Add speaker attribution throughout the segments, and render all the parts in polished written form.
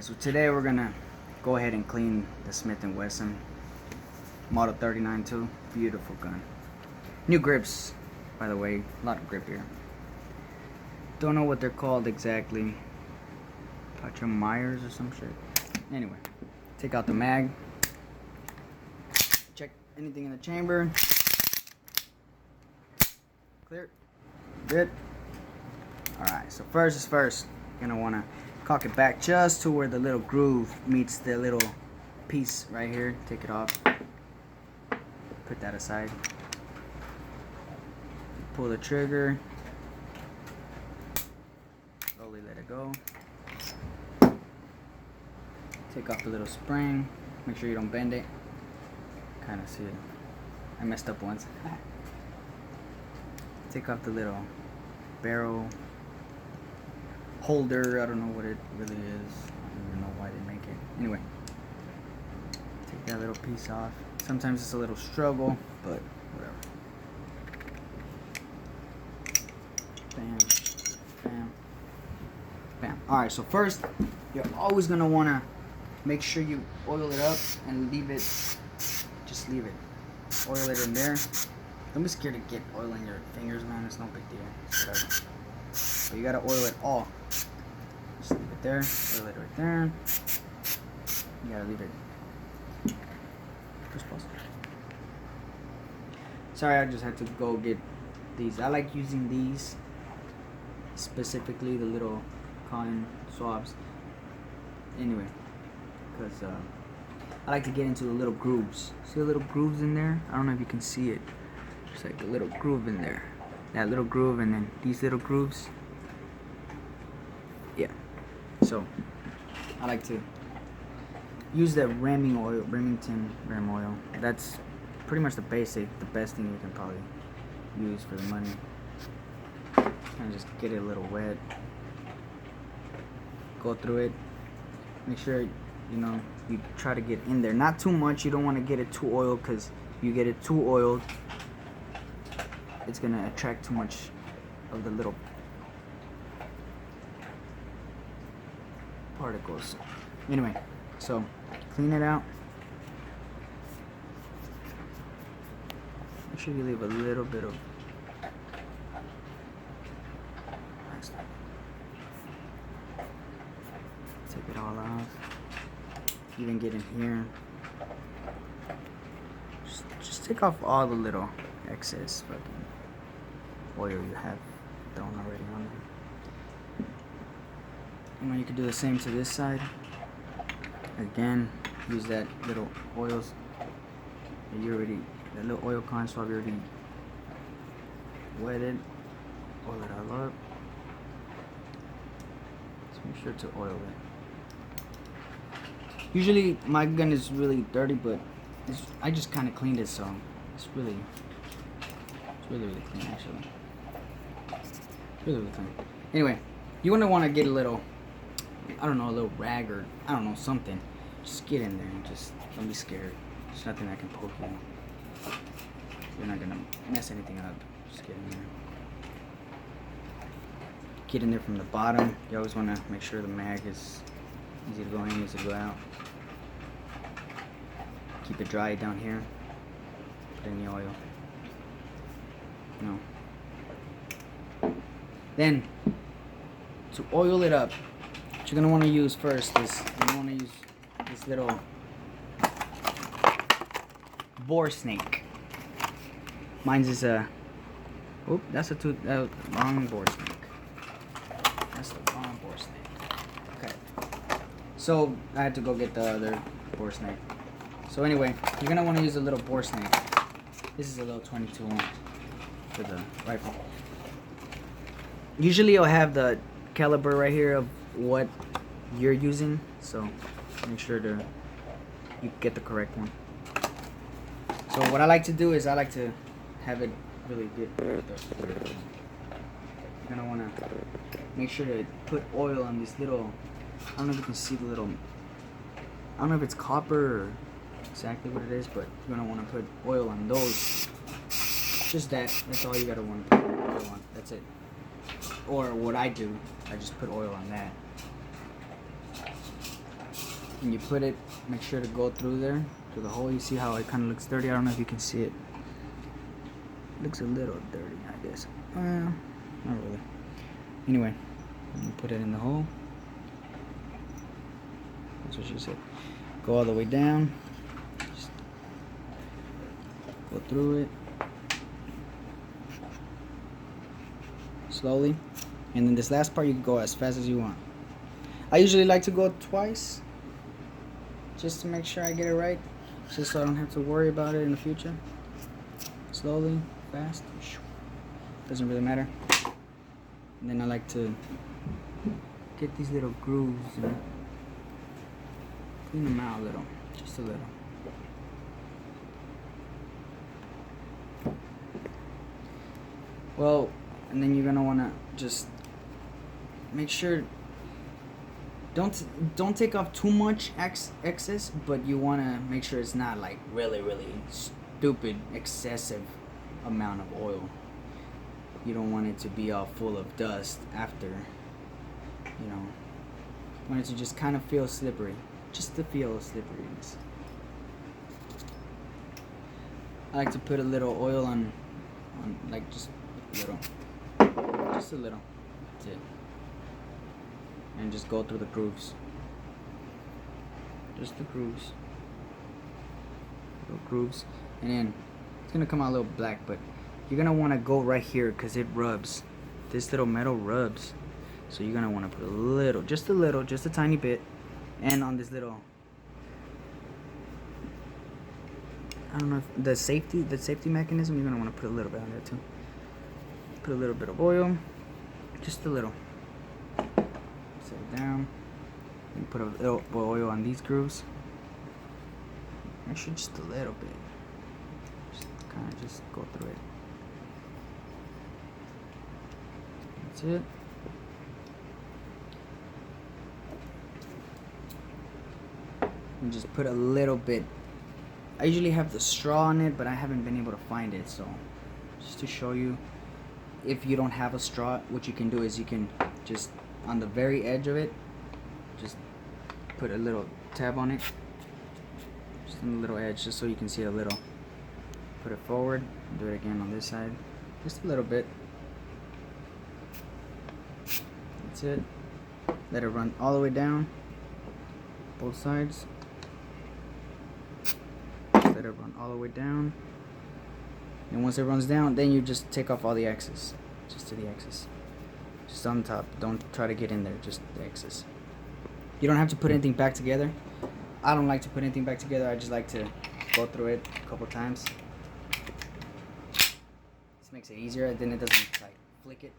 Speaker 1: Alright, so today we're gonna go ahead and clean the Smith & Wesson Model 39-2. Beautiful gun. New grips, by the way. A lot of grip here. Don't know what they're called exactly. Pacha Myers or some shit. Anyway, take out the mag. Check anything in the chamber. Clear. Good. Alright, so first is first. You're gonna wanna cock it back just to where the little groove meets the little piece right here. Take it off. Put that aside. Pull the trigger. Slowly let it go. Take off the little spring. Make sure you don't bend it. Kind of see it. I messed up once. Take off the little barrel holder. I don't know what it really is. I don't even know why they make it. Anyway, take that little piece off. Sometimes it's a little struggle, but whatever. Bam, bam, bam. Alright, so first, you're always going to want to make sure you oil it up and leave it, just leave it. Oil it in there. Don't be scared to get oil in your fingers, man. It's no big deal. It's whatever. But you got to oil it all. Just leave it there. Oil it right there. You got to leave it. Sorry, I just had to go get these. I like using these, specifically the little cotton swabs. Anyway, because I like to get into the little grooves. See the little grooves in there? I don't know if you can see it. There's like a little groove in there. That little groove, and then these little grooves. Yeah. So I like to use that Remington ram oil. That's pretty much the best thing you can probably use for the money. Kind of just get it a little wet. Go through it. Make sure you try to get in there. Not too much. You don't want to get it too oiled, because if you get it too oiled, it's gonna attract too much of the little particles. Anyway, so clean it out. Make sure you leave a little bit of take it all out. Even get in here. Just take off all the little excess fucking oil you have thrown already on there. You can do the same to this side. Again, use that little oils that that little oil con swab you already wetted. Oil it all up. Just make sure to oil it. Usually my gun is really dirty, but I just kind of cleaned it, so it's really clean actually. Really clean. Anyway, you want to get a little, I don't know, a little rag or I don't know, something. Just get in there and just don't be scared. There's nothing that can poke you. You're not gonna mess anything up. Just get in there. Get in there from the bottom. You always want to make sure the mag is easy to go in, easy to go out. Keep it dry down here. Put in the oil. Then, to oil it up, what you're gonna want to use first is you want to use this little bore snake. Mine's is a. Oop, that's a wrong bore snake. That's the wrong bore snake. Okay. So I had to go get the other bore snake. So anyway, you're gonna want to use a little bore snake. This is a little 22 for the rifle. Usually I'll have the caliber right here of what you're using, so make sure you get the correct one. So what I like to do is I like to have it really good. You're gonna wanna make sure to put oil on these little, I don't know if you can see the little, I don't know if it's copper or exactly what it is, but you're gonna wanna put oil on those. Just that's all you gotta want to put oil on. That's it. Or what I do, I just put oil on that. and you put it, make sure to go through there, through the hole. You see how it kind of looks dirty? I don't know if you can see it. Looks a little dirty, I guess. Not really. Anyway, you put it in the hole. That's what she said. Go all the way down. Just go through it slowly, and then this last part you can go as fast as you want. I usually like to go twice, just to make sure I get it right, just so I don't have to worry about it in the future. Slowly, fast, doesn't really matter. And then I like to get these little grooves and clean them out a little, just a little. Well, and then you're gonna wanna just make sure don't take off too much excess, but you wanna make sure it's not like really stupid excessive amount of oil. You don't want it to be all full of dust after, you know. You want it to just kind of feel slippery, just to feel slipperiness. I like to put a little oil on like just a little. Just a little. That's it. And just go through the grooves. Just the grooves. Little grooves. And then it's gonna come out a little black, but you're gonna wanna go right here because it rubs. This little metal rubs. So you're gonna wanna put a little, just a tiny bit. And on this little, I don't know if the safety mechanism, you're gonna wanna put a little bit on there too. Put a little bit of oil. Just a little. Set it down. And put a little oil on these grooves. Actually, just a little bit. Just kind of just go through it. That's it. And just put a little bit. I usually have the straw on it, but I haven't been able to find it, so just to show you. If you don't have a straw, what you can do is you can just on the very edge of it, just put a little tab on it, just on the little edge, just so you can see a little. Put it forward, do it again on this side, just a little bit. That's it. Let it run all the way down, both sides. Let it run all the way down. And once it runs down, then you just take off all the excess. Just to the excess. Just on top. Don't try to get in there. Just the excess. You don't have to put anything back together. I don't like to put anything back together. I just like to go through it a couple times. This makes it easier. Then it doesn't like flick it.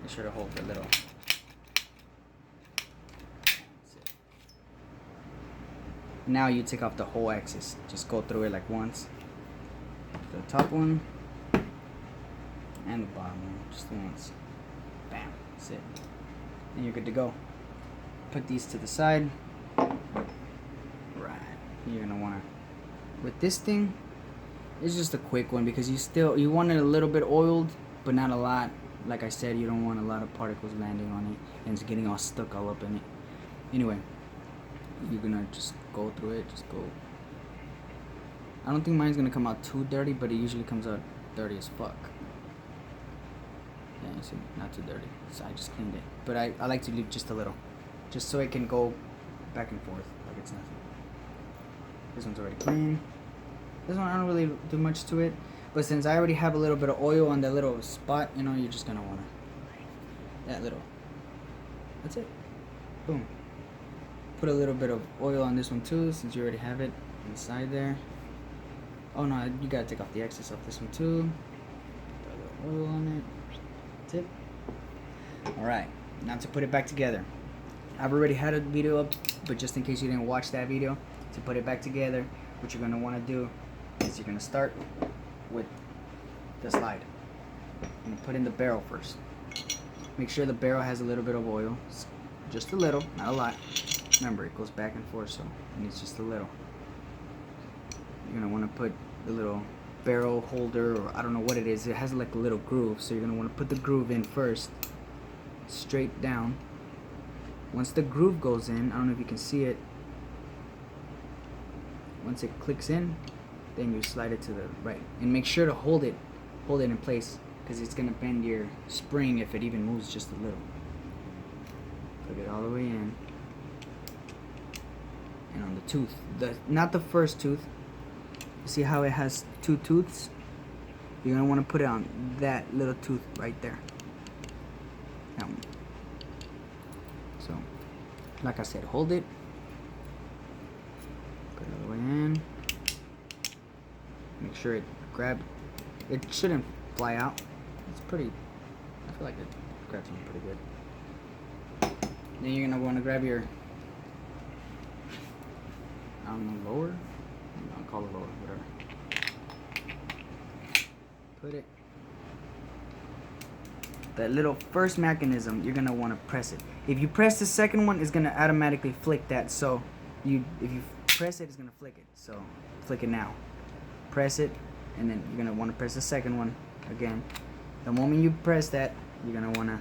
Speaker 1: Make sure to hold the little. Now you take off the whole excess. Just go through it like once. The top one and the bottom one, just once. Bam, that's it. And you're good to go. Put these to the side. Right. You're gonna wanna, with this thing, it's just a quick one because you want it a little bit oiled, but not a lot. Like I said, you don't want a lot of particles landing on it and it's getting all stuck all up in it. Anyway. You're gonna just go through it, just go. I don't think mine's gonna come out too dirty, but it usually comes out dirty as fuck. Yeah, you see, not too dirty. So I just cleaned it. But I like to leave just a little. Just so it can go back and forth like it's nothing. This one's already clean. This one I don't really do much to it. But since I already have a little bit of oil on that little spot, you know, you're just gonna wanna. That little. That's it. Boom. Put a little bit of oil on this one too, since you already have it inside there. Oh no, you gotta take off the excess off this one too. Put a little oil on it. That's it. Alright, now to put it back together. I've already had a video up, but just in case you didn't watch that video, to put it back together, what you're gonna wanna do is you're gonna start with the slide. And put in the barrel first. Make sure the barrel has a little bit of oil. Just a little, not a lot. Remember, it goes back and forth, so it needs just a little. You're gonna want to put the little barrel holder, or I don't know what it is. It has like a little groove, so you're gonna want to put the groove in first, straight down, once the groove goes in, I don't know if you can see it. Once it clicks in, then you slide it to the right, and make sure to hold it in place, because it's gonna bend your spring if it even moves just a little. Plug it all the way in, and on the tooth, not the first tooth. You see how it has two tooths? You're gonna want to put it on that little tooth right there. That one. So, like I said, hold it. Put it all the way in. Make sure it it shouldn't fly out. It's pretty, I feel like it grabs me pretty good. Then you're gonna want to grab your, I don't know, lower? I'll call it lower, whatever. Put it. That little first mechanism, you're gonna want to press it. If you press the second one, it's gonna automatically flick that. So if you press it, it's gonna flick it. So flick it now. Press it, and then you're gonna want to press the second one again. The moment you press that, you're gonna want to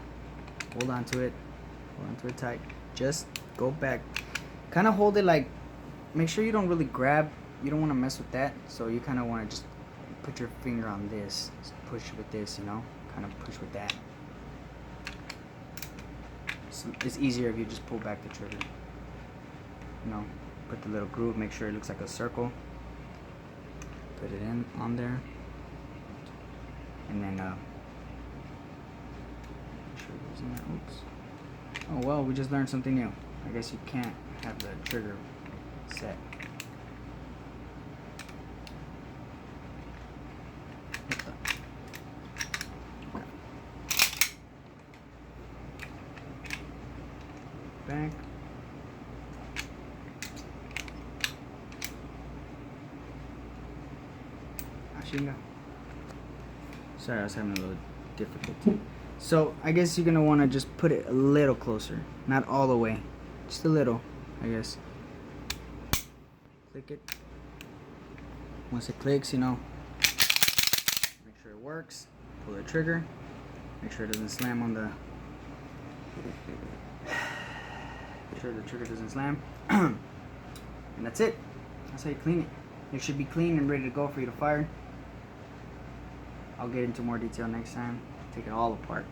Speaker 1: hold on to it tight. Just go back, kind of hold it like, make sure you don't really grab. You don't want to mess with that. So you kind of want to just put your finger on this, just push with this, you know, kind of push with that. So it's easier if you just pull back the trigger. You know, put the little groove, make sure it looks like a circle. Put it in on there, and then make sure it goes in there. Oops. Oh well, we just learned something new. I guess you can't have the trigger set. Back. Sorry, I was having a little difficulty. So I guess you're gonna want to just put it a little closer, not all the way, just a little, I guess. Click it. Once it clicks, you know, make sure it works. Pull the trigger. Make sure it doesn't slam on the. Make sure the trigger doesn't slam. And that's it. That's how you clean it. It should be clean and ready to go for you to fire. I'll get into more detail next time. Take it all apart.